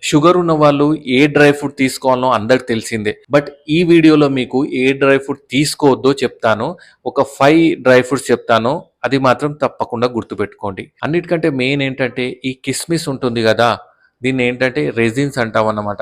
Sugar ఉన్న వాళ్ళు ఏ dry fruit తీసుకోవాలో అందరికి తెలిసిందే. బట్ ఈ వీడియోలో మీకు ఏ డ్రై ఫ్రూట్ తీసుకోవద్దో చెప్తాను. ఒక 5 డ్రై ఫ్రూట్స్ చెప్తాను. అది మాత్రం తప్పకుండా గుర్తుపెట్టుకోండి. అన్నిటికంటే మెయిన్ ఏంటంటే ఈ కిస్మిస్ ఉంటుంది గదా! దీన్నేంటంటే రెజిన్స్ అంటామన్నమాట.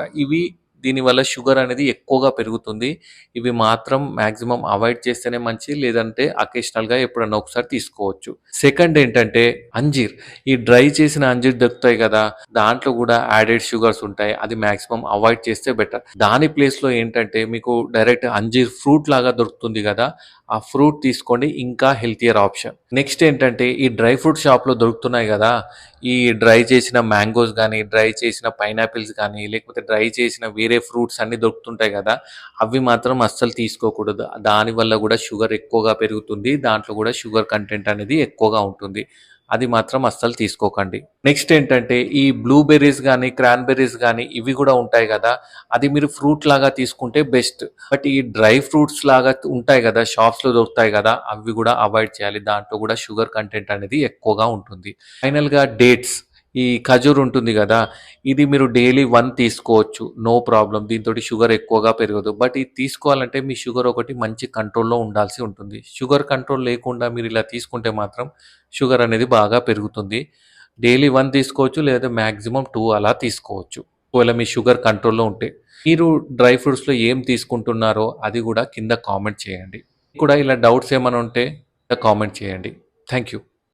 దీనివల్ల షుగర్ అనేది ఎక్కువగా పెరుగుతుంది. ఇవి మాత్రం మాక్సిమం అవాయిడ్ చేస్తేనే మంచిది. లేదంటే అకేషనల్‌గా ఎప్పుడన్నా ఒకసారి తీసుకోవచ్చు. సెకండ్ ఏంటంటే అంజీర్. ఈ డ్రై చేసిన అంజీర్ దొరుకుతాయి గదా! దాంట్లో గూడా యాడెడ్ షుగర్స్ ఉంటాయి. అది మాక్సిమం అవాయిడ్ చేస్తే బెటర్. దాని ప్లేస్‌లో ఏంటంటే మీకు డైరెక్ట్ అంజీర్ ఫ్రూట్ లాగా దొరుకుతుంది గదా! ఆ ఫ్రూట్ తీసుకోండి. ఇంకా హెల్తియర్ ఆప్షన్. నెక్స్ట్ ఏంటంటే ఈ డ్రై ఫ్రూట్ షాప్‌లో దొరుకుతున్నాయి గదా! ఈ డ్రై చేసిన మ్యాంగోస్ గానీ, డ్రై చేసిన పైనాపిల్స్ గానీ, లేకపోతే డ్రై చేసిన వేరే ఫ్రూట్స్ అన్నీ దొరుకుతుంటాయి గదా! అవి మాత్రం అస్సలు తీసుకోకూడదు. దానివల్ల గూడా షుగర్ ఎక్కువగా పెరుగుతుంది. దాంట్లో గూడా షుగర్ కంటెంట్ అనేది ఎక్కువగా ఉంటుంది. అది మాత్రం అస్సలు తీసుకోకండి. నెక్స్ట్ ఏంటంటే ఈ బ్లూబెర్రీస్ గానీ, క్రాన్‌బెర్రీస్ గానీ ఇవి గూడా ఉంటాయి గదా! అది మీరు ఫ్రూట్ లాగా తీసుకుంటే బెస్ట్. బట్ ఈ డ్రై ఫ్రూట్స్ లాగా ఉంటాయి గదా! షాప్స్‌లో దొరుకుతాయి గదా! అవి గూడా అవాయిడ్ చేయాలి. దాంట్లో గూడా షుగర్ కంటెంట్ అనేది ఎక్కువగా ఉంటుంది. ఫైనల్‌గా డేట్స్. ఈ ఖజూర్ ఉంటుంది గదా! ఇది మీరు డైలీ 1 తీసుకోవచ్చు. No problem. దీనితోటి షుగర్ ఎక్కువగా పెరగదు. బట్ ఇది తీసుకోవాలంటే మీ షుగర్ ఒకటి మంచి కంట్రోల్‌లో ఉండాల్సి ఉంటుంది. షుగర్ కంట్రోల్ లేకుండా మీరు ఇలా తీసుకుంటే మాత్రం షుగర్ అనేది బాగా పెరుగుతుంది. డైలీ 1 తీసుకోవచ్చు. లేదా మాక్సిమం 2 అలా తీసుకోవచ్చు. ఒకవేళ మీ షుగర్ కంట్రోల్‌లో ఉంటే. మీరు డ్రై ఫ్రూట్స్‌లో ఏం తీసుకుంటున్నారో అది గూడా కింద కామెంట్ చేయండి. కూడా ఇలా డౌట్స్ ఏమైనా ఉంటే కామెంట్ చేయండి. Thank you.